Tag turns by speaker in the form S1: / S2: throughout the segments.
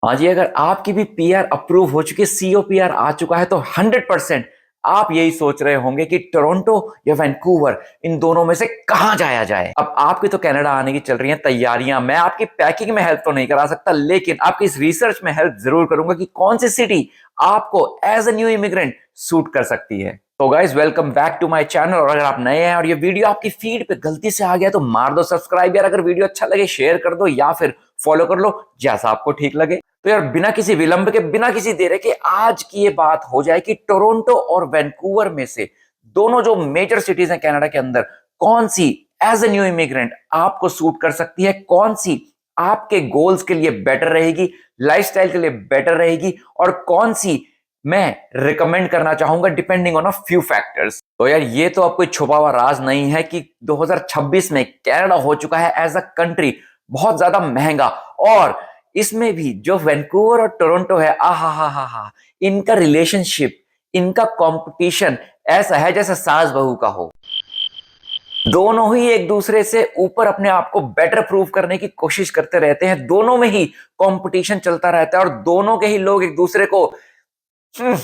S1: हाँ जी, अगर आपकी भी पीआर अप्रूव हो चुकी है, सीओ पीआर आ चुका है, तो 100% आप यही सोच रहे होंगे कि टोरंटो या वैंकूवर, इन दोनों में से कहां जाया जाए। अब आपकी तो कनाडा आने की चल रही हैं तैयारियां। मैं आपकी पैकिंग में हेल्प तो नहीं करा सकता, लेकिन आपकी इस रिसर्च में हेल्प जरूर करूंगा कि कौन सी सिटी आपको as a new immigrant suit कर सकती है। तो guys, welcome back to my channel. और अगर आप नए हैं और ये वीडियो आपकी फीड पे गलती से आ गया तो मार दो सब्सक्राइब यार। अगर वीडियो अच्छा लगे शेयर कर दो या फिर फॉलो कर लो, जैसा आपको ठीक लगे। तो यार, बिना किसी विलंब के, बिना किसी देर के आज की ये बात हो जाए कि टोरंटो और वैंकूवर में से दोनों जो मेजर सिटीज हैं कनाडा के अंदर, कौन सी एज ए न्यू इमिग्रेंट आपको सूट कर सकती है, कौन सी आपके गोल्स के लिए बेटर रहेगी, लाइफस्टाइल के लिए बेटर रहेगी, और कौन सी मैं रिकमेंड करना चाहूंगा depending on a few factors. तो यार, ये तो अब कोई छुपा हुआ राज नहीं है कि 2026 में कनाडा हो चुका है एज अ कंट्री बहुत ज्यादा महंगा। और इसमें भी जो वैंकूवर और टोरंटो है, हा, इनका रिलेशनशिप, इनका कंपटीशन ऐसा है जैसे सास बहू का हो। दोनों ही एक दूसरे से ऊपर अपने आप को बेटर प्रूव करने की कोशिश करते रहते हैं, दोनों में ही कंपटीशन चलता रहता है और दोनों के ही लोग एक दूसरे को हम्म,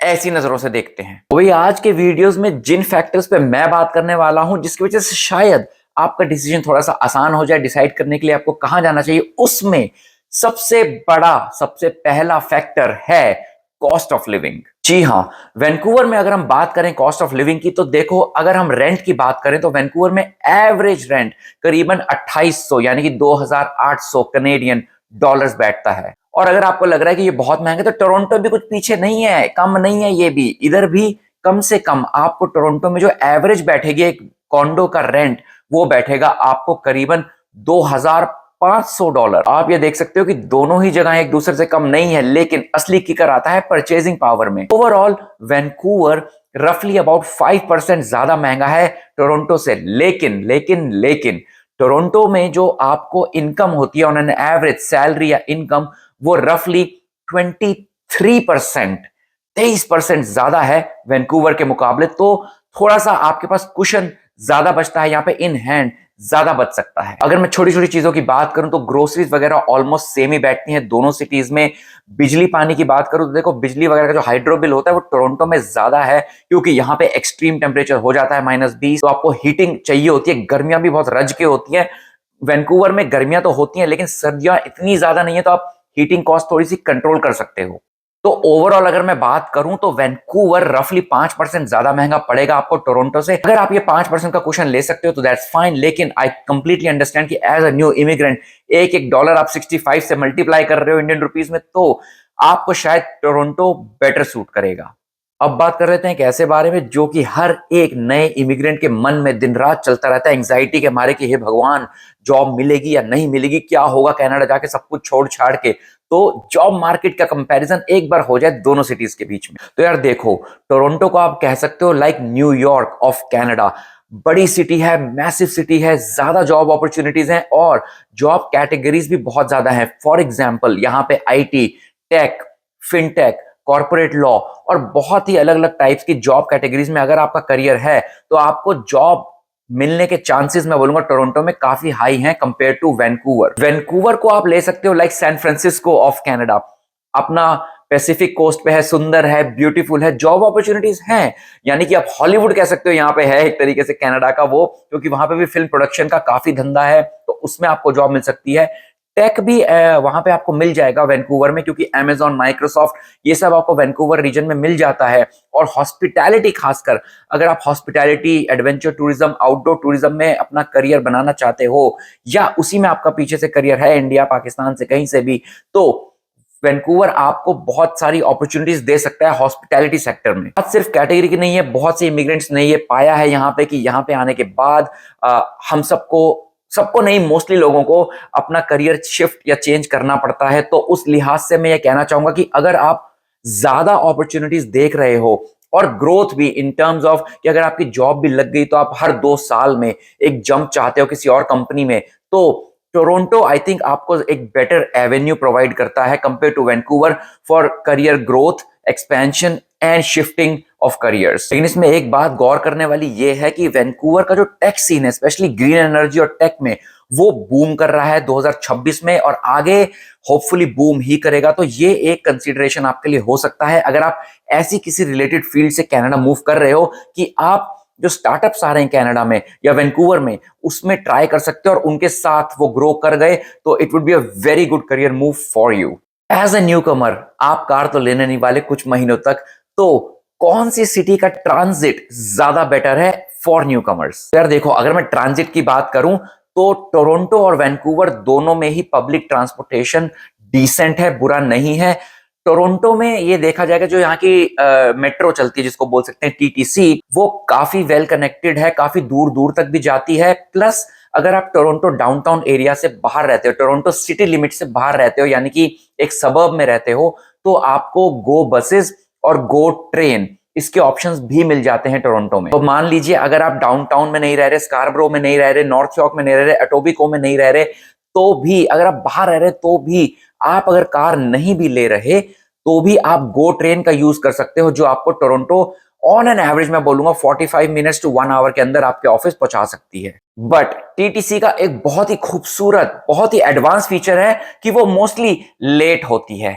S1: ऐसी नजरों से देखते हैं। वही आज के वीडियोस में जिन फैक्टर्स पे मैं बात करने वाला हूं, जिसकी वजह से शायद आपका डिसीजन थोड़ा सा आसान हो जाए डिसाइड करने के लिए आपको कहां जाना चाहिए, उसमें सबसे बड़ा, सबसे पहला फैक्टर है कॉस्ट ऑफ लिविंग। जी हाँ, वैंकूवर में अगर हम बात करें कॉस्ट ऑफ लिविंग की, तो देखो, अगर हम रेंट की बात करें तो वैंकूवर में एवरेज रेंट करीबन 2800 यानी कि 2800 कनेडियन डॉलर्स बैठता है। और अगर आपको लग रहा है कि ये बहुत महंगा है, तो टोरंटो भी कुछ पीछे नहीं है, कम नहीं है ये भी। इधर भी कम से कम आपको टोरंटो में जो एवरेज बैठेगी एक कॉन्डो का रेंट, वो बैठेगा आपको करीबन $2500। आप ये देख सकते हो कि दोनों ही जगह एक दूसरे से कम नहीं है, लेकिन असली किकर आता है परचेजिंग पावर में। ओवरऑल वैंकूवर रफली अबाउट 5% ज्यादा महंगा है टोरंटो से। लेकिन टोरंटो में जो आपको इनकम होती है ऑन एन एवरेज, सैलरी या इनकम, वो रफली 23%, 23% ज्यादा है वैंकूवर के मुकाबले। तो थोड़ा सा आपके पास कुशन ज्यादा बचता है, यहाँ पे इन हैंड ज्यादा बच सकता है। अगर मैं छोटी छोटी चीजों की बात करूं तो ग्रोसरीज वगैरह ऑलमोस्ट सेम ही बैठती हैं दोनों सिटीज में। बिजली पानी की बात करूं तो देखो, बिजली वगैरह का जो हाइड्रो बिल होता है वो टोरंटो में ज्यादा है, क्योंकि यहाँ पे एक्सट्रीम टेम्परेचर हो जाता है -20, तो आपको हीटिंग चाहिए होती है। गर्मियां भी बहुत रज के होती हैं। वैंकूवर में गर्मियां तो होती हैं, लेकिन सर्दियां इतनी ज्यादा नहीं है, तो आप हीटिंग कॉस्ट थोड़ी सी कंट्रोल कर सकते हो। तो ओवरऑल अगर मैं बात करूं तो वैंकूवर रफली 5% ज्यादा महंगा पड़ेगा आपको टोरंटो से। अगर आप ये 5% का क्वेश्चन ले सकते हो तो दैट्स फाइन, लेकिन आई कंप्लीटली अंडरस्टैंड कि एज अ न्यू इमिग्रेंट एक एक डॉलर आप 65 से मल्टीप्लाई कर रहे हो इंडियन रुपीज में, तो आपको शायद टोरंटो बेटर सूट करेगा। अब बात कर लेते हैं एक ऐसे बारे में जो कि हर एक नए इमिग्रेंट के मन में दिन रात चलता रहता है, एंग्जाइटी के मारे कि हे भगवान, जॉब मिलेगी या नहीं मिलेगी, क्या होगा कनाडा जाके सब कुछ छोड़ छाड़ के। तो जॉब मार्केट का कंपैरिजन एक बार हो जाए दोनों सिटीज के बीच में, तो यार देखो, टोरंटो को आप कह सकते हो लाइक न्यूयॉर्क ऑफ कनाडा। बड़ी सिटी है, मैसिव सिटी है, ज्यादा जॉब अपॉर्चुनिटीज हैं और जॉब कैटेगरीज भी बहुत ज्यादा है। फॉर एग्जाम्पल, यहाँ पे IT, tech, fintech, corporate law और बहुत ही अलग अलग टाइप्स की जॉब कैटेगरीज में अगर आपका करियर है तो आपको जॉब मिलने के चांसेस, मैं बोलूंगा, टोरंटो में काफी हाई हैं कंपेयर टू वैंकूवर। वैंकूवर को आप ले सकते हो like San Francisco of Canada. अपना पैसिफिक कोस्ट पे है, सुंदर है, ब्यूटीफुल है, जॉब अपॉर्चुनिटीज हैं। यानी कि आप हॉलीवुड कह सकते हो यहाँ पे है एक तरीके से कनाडा का वो, क्योंकि वहां पे भी फिल्म प्रोडक्शन का काफी धंधा है, तो उसमें आपको जॉब मिल सकती है। टेक भी वहां पे आपको मिल जाएगा वैंकूवर में, क्योंकि अमेजॉन, माइक्रोसॉफ्ट, ये सब आपको वैंकूवर रीजन में मिल जाता है। और हॉस्पिटैलिटी, खासकर अगर आप hospitality, adventure tourism, outdoor tourism में अपना करियर बनाना चाहते हो, या उसी में आपका पीछे से करियर है, इंडिया, पाकिस्तान से कहीं से भी, तो वैंकूवर आपको बहुत सारी अपॉर्चुनिटीज दे सकता है हॉस्पिटैलिटी सेक्टर में। बात सिर्फ कैटेगरी की नहीं है, बहुत से इमिग्रेंट्स ने ये पाया है यहाँ पे कि यहाँ पे आने के बाद हम सबको सबको नहीं, मोस्टली लोगों को अपना करियर शिफ्ट या चेंज करना पड़ता है। तो उस लिहाज से मैं ये कहना चाहूंगा कि अगर आप ज्यादा अपॉर्चुनिटीज देख रहे हो और ग्रोथ भी इन टर्म्स ऑफ कि अगर आपकी जॉब भी लग गई तो आप हर 2 साल में एक जंप चाहते हो किसी और कंपनी में, तो टोरंटो आई थिंक आपको एक बेटर एवेन्यू प्रोवाइड करता है compare to Vancouver for career growth, expansion and shifting of careers. लेकिन इसमें एक बात गौर करने वाली ये है कि वैंकूवर का जो टेक सीन है, स्पेशली ग्रीन एनर्जी और टेक में, वो बूम कर रहा है 2026 में और आगे होपफुली बूम ही करेगा। तो ये एक कंसीडरेशन आपके लिए हो सकता है अगर आप ऐसी किसी रिलेटेड फील्ड से कनाडा मूव कर रहे हो कि आप जो स्टार्टअप्स आ रहे हैं कनाडा में या वैंकूवर में उसमें ट्राई कर सकते हो और उनके साथ वो ग्रो कर गए तो it would be a very good career move for you. As a newcomer आप कार तो लेने नहीं वाले कुछ महीनों तक, तो कौन सी सिटी का ट्रांजिट ज्यादा बेटर है फॉर न्यू कमर्स? यार देखो, अगर मैं ट्रांजिट की बात करूं तो टोरंटो और वैंकूवर दोनों में ही पब्लिक ट्रांसपोर्टेशन डिसेंट है, बुरा नहीं है। टोरंटो में ये देखा जाएगा जो यहाँ की मेट्रो चलती है जिसको बोल सकते हैं टीटीसी, वो काफी वेल कनेक्टेड है, काफी दूर दूर तक भी जाती है। प्लस अगर आप टोरंटो डाउनटाउन एरिया से बाहर रहते हो, टोरंटो सिटी लिमिट से बाहर रहते हो, यानी कि एक सबर्ब में रहते हो, तो आपको गो बसेस और गो ट्रेन इसके ऑप्शंस भी मिल जाते हैं टोरंटो में। तो मान लीजिए अगर आप डाउनटाउन में नहीं रह रहे, स्कारब्रो में नहीं रह रहे, नॉर्थ यॉर्क में नहीं रह रहे, एटोबिको में नहीं रह रहे, तो भी अगर आप बाहर रह रहे तो भी आप अगर कार नहीं भी ले रहे तो भी आप गो ट्रेन का यूज कर सकते हो जो आपको टोरंटो ऑन एन एवरेज मैं बोलूंगा 45 मिनट्स टू 1 आवर के अंदर आपके ऑफिस पहुंचा सकती है। बट टीटीसी का एक बहुत ही खूबसूरत, बहुत ही एडवांस फीचर है कि वो मोस्टली लेट होती है।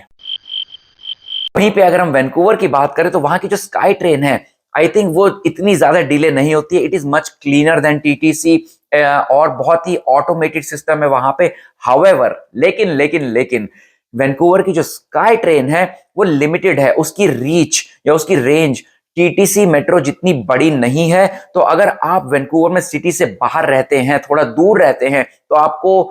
S1: वहीं पे अगर हम वैंकूवर की बात करें तो वहां की जो स्काई ट्रेन है, आई थिंक वो इतनी ज्यादा डिले नहीं होती है। It is much cleaner then TTC और बहुत ही ऑटोमेटेड सिस्टम है वहां पे। हाउएवर लेकिन वैंकूवर की जो स्काई ट्रेन है वो लिमिटेड है, उसकी रीच या उसकी रेंज टीटीसी मेट्रो जितनी बड़ी नहीं है। तो अगर आप वैंकूवर में सिटी से बाहर रहते हैं, थोड़ा दूर रहते हैं, तो आपको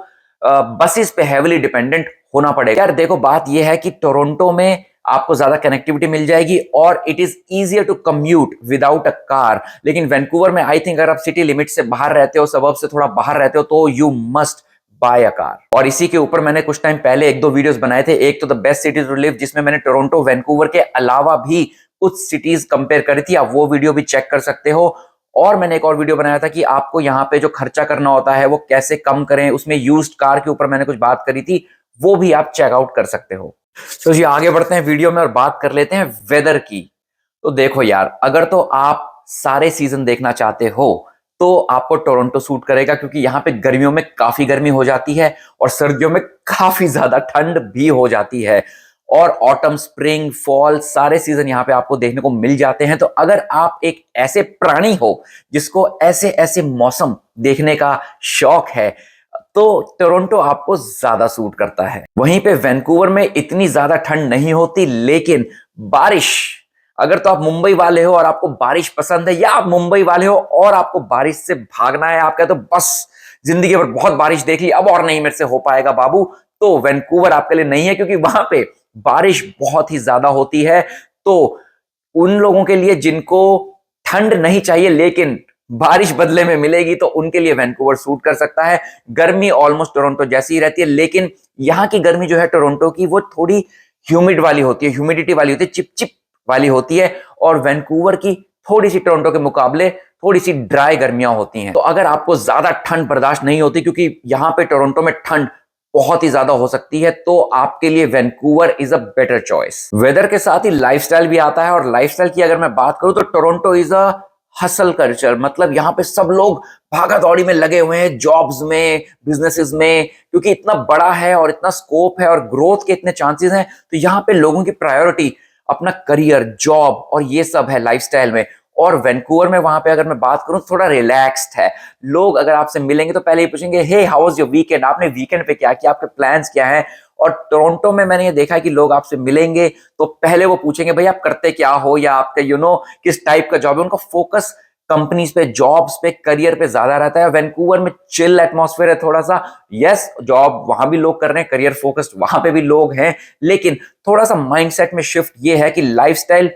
S1: बसेस पे हेविली डिपेंडेंट होना पड़ेगा। यार देखो, बात यह है कि टोरंटो में आपको ज्यादा कनेक्टिविटी मिल जाएगी और it is easier to commute without a car. लेकिन वैंकूवर में आई थिंक अगर आप सिटी लिमिट से बाहर रहते हो, सबब से थोड़ा बाहर रहते हो, तो you must buy a car. और इसी के ऊपर मैंने कुछ टाइम पहले 1-2 वीडियोस बनाए थे। एक तो the best cities to live, जिसमें मैंने टोरंटो वैंकूवर के अलावा भी कुछ सिटीज कंपेयर करी थी, आप वो वीडियो भी चेक कर सकते हो। और मैंने एक और वीडियो बनाया था कि आपको यहाँ पे जो खर्चा करना होता है वो कैसे कम करें, उसमें यूज्ड कार के ऊपर मैंने कुछ बात करी थी, वो भी आप चेकआउट कर सकते हो। तो जी आगे बढ़ते हैं वीडियो में और बात कर लेते हैं वेदर की। तो देखो यार, अगर तो आप सारे सीजन देखना चाहते हो तो आपको टोरंटो सूट करेगा, क्योंकि यहाँ पे गर्मियों में काफी गर्मी हो जाती है और सर्दियों में काफी ज्यादा ठंड भी हो जाती है। और ऑटम, स्प्रिंग, फॉल सारे सीजन यहाँ पे आपको देखने को मिल जाते हैं। तो अगर आप एक ऐसे प्राणी हो जिसको ऐसे ऐसे मौसम देखने का शौक है तो टोरंटो आपको ज्यादा सूट करता है। वहीं पे वैंकूवर में इतनी ज्यादा ठंड नहीं होती, लेकिन बारिश, अगर तो आप मुंबई वाले हो और आपको बारिश पसंद है, या आप मुंबई वाले हो और आपको बारिश से भागना है, आप कहते हो बस जिंदगी भर बहुत बारिश देख ली, अब और नहीं मेरे से हो पाएगा बाबू, तो वैंकूवर आपके लिए नहीं है, क्योंकि वहां पे बारिश बहुत ही ज्यादा होती है। तो उन लोगों के लिए जिनको ठंड नहीं चाहिए लेकिन बारिश बदले में मिलेगी, तो उनके लिए वैंकूवर सूट कर सकता है। गर्मी ऑलमोस्ट टोरंटो जैसी ही रहती है, लेकिन यहाँ की गर्मी जो है टोरंटो की, वो थोड़ी ह्यूमिड वाली होती है, ह्यूमिडिटी वाली होती है, चिपचिप वाली होती है। और वैंकूवर की थोड़ी सी टोरंटो के मुकाबले थोड़ी सी ड्राई गर्मियां होती हैं। तो अगर आपको ज्यादा ठंड बर्दाश्त नहीं होती, क्योंकि यहाँ पे टोरंटो में ठंड बहुत ही ज्यादा हो सकती है, तो आपके लिए Vancouver is a better choice. Weather के साथ ही लाइफस्टाइल भी आता है, और लाइफस्टाइल की अगर मैं बात करूं तो Toronto is a hustle culture. मतलब यहाँ पे सब लोग भागा दौड़ी में लगे हुए हैं, जॉब्स में, बिजनेसेस में, क्योंकि इतना बड़ा है और इतना स्कोप है और ग्रोथ के इतने चांसेस हैं। तो यहाँ पे लोगों की प्रायोरिटी अपना करियर, जॉब और ये सब है लाइफस्टाइल में। और वैंकूवर में वहां पे अगर मैं बात करूं थोड़ा रिलैक्स्ड है। लोग अगर आपसे मिलेंगे तो पहले ही पूछेंगे, hey how was your weekend, आपने वीकेंड पे क्या किया, आपके प्लान्स क्या हैं। और टोरंटो में मैंने ये देखा है कि लोग आपसे मिलेंगे तो पहले वो पूछेंगे भाई आप करते क्या हो, या आपका किस टाइप का जॉब है। उनका फोकस कंपनीज पे, जॉब्स पे, करियर पे ज्यादा रहता है। वैंकूवर में चिल एटमॉस्फेयर है थोड़ा सा। यस, जॉब वहां भी लोग कर रहे हैं, करियर फोकस्ड वहां पे भी लोग हैं, लेकिन थोड़ा सा माइंडसेट में शिफ्ट ये है कि लाइफस्टाइल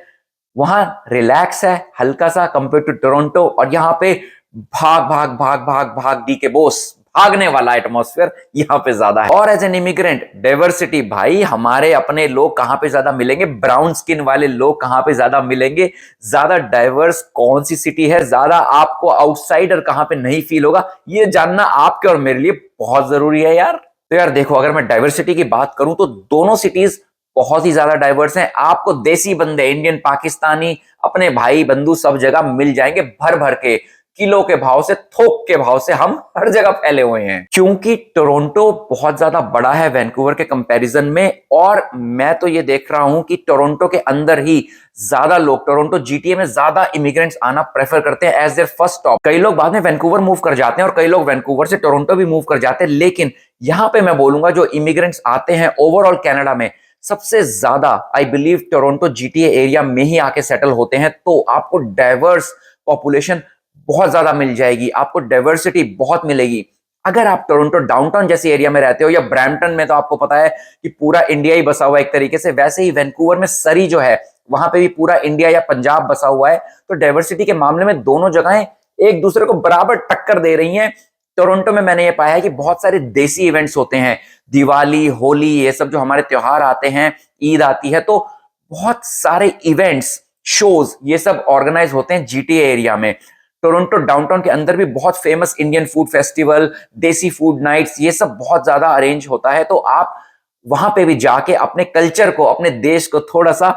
S1: वहां रिलैक्स है हल्का सा कंपेयर टू टोरंटो। और यहाँ पे भाग भाग भाग भाग भाग डी के बोस, भागने वाला एटमॉस्फेयर यहाँ पे ज्यादा है। और एज एन इमिग्रेंट डाइवर्सिटी, भाई हमारे अपने लोग कहां पे ज्यादा मिलेंगे, ब्राउन स्किन वाले लोग कहां पे ज्यादा मिलेंगे। ज्यादा डाइवर्स कौन सी सिटी है, ज्यादा आपको आउटसाइडर कहां पे नहीं फील होगा, ये जानना आपके और मेरे लिए बहुत जरूरी है यार। तो यार देखो, अगर मैं डाइवर्सिटी की बात करूं तो दोनों सिटीज बहुत ही ज्यादा डाइवर्स हैं। आपको देसी बंदे, इंडियन, पाकिस्तानी, अपने भाई बंधु सब जगह मिल जाएंगे भर भर के। किलो के भाव से, थोक के भाव से हम हर जगह फैले हुए हैं, क्योंकि टोरंटो बहुत ज्यादा बड़ा है वैंकूवर के कंपैरिजन में। और मैं तो ये देख रहा हूं कि टोरंटो के अंदर ही ज्यादा लोग, टोरंटो जीटीए में ज्यादा इमिग्रेंट्स आना प्रेफर करते हैं एज देयर फर्स्ट स्टॉप। कई लोग बाद में वैंकूवर मूव कर जाते हैं और कई लोग वैंकूवर से टोरंटो भी मूव कर जाते हैं, लेकिन यहां पे मैं बोलूंगा जो इमिग्रेंट्स आते हैं ओवरऑल कनाडा में, सबसे ज्यादा I believe Toronto GTA area में ही आके सेटल होते हैं। तो आपको डाइवर्स पॉपुलेशन बहुत ज्यादा मिल जाएगी, आपको डाइवर्सिटी बहुत मिलेगी। अगर आप टोरंटो डाउनटाउन जैसे एरिया में रहते हो या ब्रैम्पटन में, तो आपको पता है कि पूरा इंडिया ही बसा हुआ है एक तरीके से, वैसे ही वैंकूवर में सरी जो है वहां पे भी पूरा इंडिया या पंजाब बसा हुआ है। तो डाइवर्सिटी के मामले में दोनों जगहें एक दूसरे को बराबर टक्कर दे रही हैं। टोरंटो में मैंने ये पाया है कि बहुत सारे देसी इवेंट्स होते हैं, दिवाली, होली, ये सब जो हमारे त्योहार आते हैं, ईद आती है, तो बहुत सारे इवेंट्स, शोज, ये सब ऑर्गेनाइज होते हैं जीटीए एरिया में। टोरंटो डाउनटाउन के अंदर भी बहुत फेमस इंडियन फूड फेस्टिवल, देसी फूड नाइट्स, ये सब बहुत ज्यादा अरेंज होता है। तो आप वहां पे भी जाके अपने कल्चर को, अपने देश को थोड़ा सा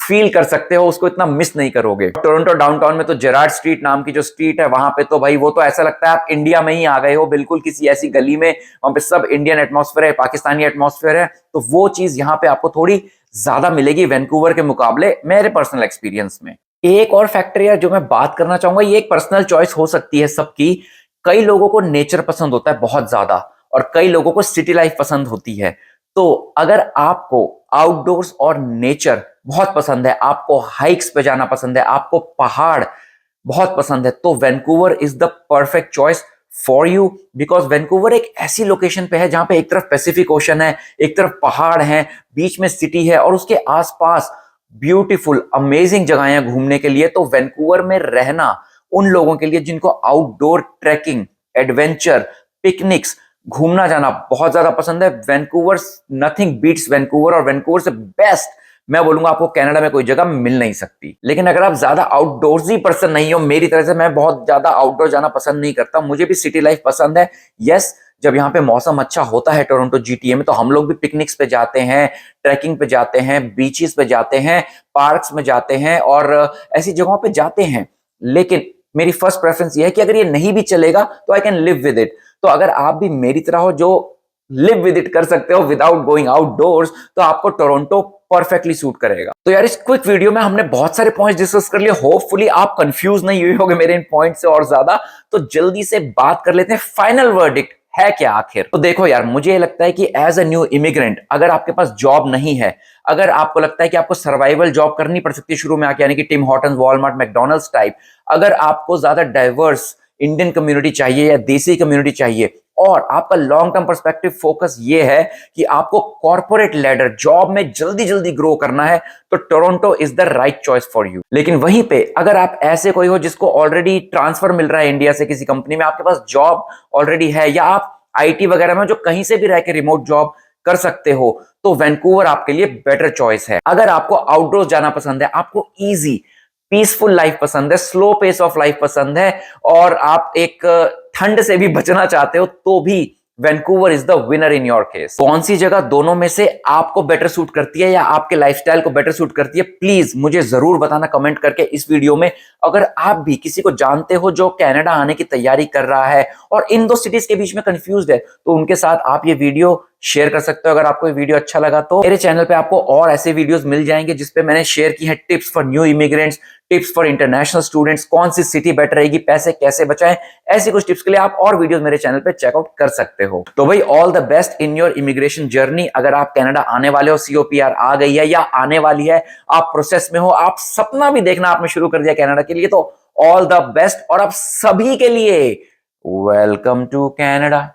S1: फील कर सकते हो, उसको इतना मिस नहीं करोगे। टोरंटो डाउनटाउन में तो जेरार्ड स्ट्रीट नाम की जो स्ट्रीट है, वहां पे तो भाई वो तो ऐसा लगता है आप इंडिया में ही आ गए हो, बिल्कुल किसी ऐसी गली में। वहां पे सब इंडियन एटमॉस्फेयर है, पाकिस्तानी एटमॉस्फेयर है। तो वो चीज यहाँ पे आपको थोड़ी ज्यादा मिलेगी वैंकूवर के मुकाबले, मेरे पर्सनल एक्सपीरियंस में। एक और फैक्टर यार जो मैं बात करना चाहूंगा, ये एक पर्सनल चॉइस हो सकती है सबकी। कई लोगों को नेचर पसंद होता है बहुत ज्यादा, और कई लोगों को सिटी लाइफ पसंद होती है। तो अगर आपको आउटडोर्स और नेचर बहुत पसंद है, आपको हाइक्स पे जाना पसंद है, आपको पहाड़ बहुत पसंद है, तो Vancouver is the perfect choice for you. Because Vancouver एक ऐसी लोकेशन पे है जहां पे एक तरफ पैसिफिक ओशन है, एक तरफ पहाड़ है, बीच में सिटी है, और उसके आसपास ब्यूटीफुल अमेजिंग जगह है घूमने के लिए। तो वैंकूवर में रहना उन लोगों के लिए जिनको आउटडोर ट्रैकिंग, एडवेंचर, पिकनिक्स, घूमना जाना बहुत ज्यादा पसंद है, वैंकूवर नथिंग बीट्स वैंकूवर। और वैंकूवर से बेस्ट मैं बोलूंगा आपको कनाडा में कोई जगह मिल नहीं सकती। लेकिन अगर आप ज्यादा आउटडोर्सी पर्सन नहीं हो मेरी तरह से, मैं बहुत ज्यादा आउटडोर जाना पसंद नहीं करता, मुझे भी सिटी लाइफ पसंद है। यस, जब यहाँ पे मौसम अच्छा होता है टोरंटो जीटीए में, तो हम लोग भी पिकनिक्स पे जाते हैं, ट्रैकिंग पे जाते हैं, बीचेस पे जाते हैं, पार्क्स में जाते हैं और ऐसी जगहों पे जाते हैं। लेकिन मेरी फर्स्ट प्रेफरेंस ये है कि अगर ये नहीं भी चलेगा तो I can live with it. तो अगर आप भी मेरी तरह हो जो लिव विद इट कर सकते हो विदाउट गोइंग आउटडोर्स, तो आपको टोरंटो परफेक्टली सूट करेगा। तो यार इस क्विक वीडियो में हमने बहुत सारे पॉइंट्स डिस्कस कर लिए। होपफुली आप कंफ्यूज नहीं हुए होंगे मेरे इन पॉइंट से और ज्यादा। तो जल्दी से बात कर लेते हैं, फाइनल वर्डिक्ट है क्या आखिर। तो देखो यार, मुझे ये लगता है कि एज अ न्यू इमिग्रेंट अगर आपके पास जॉब नहीं है, अगर आपको लगता है कि आपको सर्वाइवल जॉब करनी पड़ सकती है शुरू में आके, यानी कि Tim Hortons, Walmart, McDonald's type, अगर आपको ज्यादा डाइवर्स इंडियन कम्युनिटी चाहिए या देसी कम्युनिटी चाहिए, और आपका लॉन्ग टर्म पर्सपेक्टिव फोकस ये है कि आपको कॉर्पोरेट लैडर जॉब में जल्दी जल्दी ग्रो करना है, तो Toronto is the right choice for you. लेकिन वहीं पे अगर आप ऐसे कोई हो जिसको ऑलरेडी ट्रांसफर मिल रहा है इंडिया से किसी कंपनी में, आपके पास जॉब ऑलरेडी है, या आप आईटी वगैरह में जो कहीं से भी रह के रिमोट जॉब कर सकते हो, तो वैंकूवर आपके लिए बेटर चॉइस है। अगर आपको आउटडोर जाना पसंद है, आपको इजी पीसफुल लाइफ पसंद है, स्लो पेस ऑफ लाइफ पसंद है, और आप एक ठंड से भी बचना चाहते हो, तो भी Vancouver is the winner in your case. कौन सी जगह दोनों में से आपको बेटर सूट करती है या आपके लाइफस्टाइल को बेटर सूट करती है, प्लीज मुझे जरूर बताना कमेंट करके इस वीडियो में। अगर आप भी किसी को जानते हो जो कनाडा आने की तैयारी कर रहा है और इन दो सिटीज के बीच में कंफ्यूज्ड है, तो उनके साथ आप ये वीडियो शेयर कर सकते हो। अगर आपको ये वीडियो अच्छा लगा तो मेरे चैनल पे आपको और ऐसे वीडियोस मिल जाएंगे जिसपे मैंने शेयर की है tips for new immigrants, tips for international students, कौन सी सिटी बेटर रहेगी, पैसे कैसे बचाएं, ऐसी कुछ टिप्स के लिए आप और वीडियोस मेरे चैनल पे चेकआउट कर सकते हो। तो भाई all the best in your immigration journey. अगर आप कनाडा आने वाले हो, सीओपीआर आ गई है या आने वाली है, आप प्रोसेस में हो, आप सपना भी देखना आपने शुरू कर दिया कनाडा के लिए, तो ऑल द बेस्ट। और आप सभी के लिए वेलकम टू कनाडा।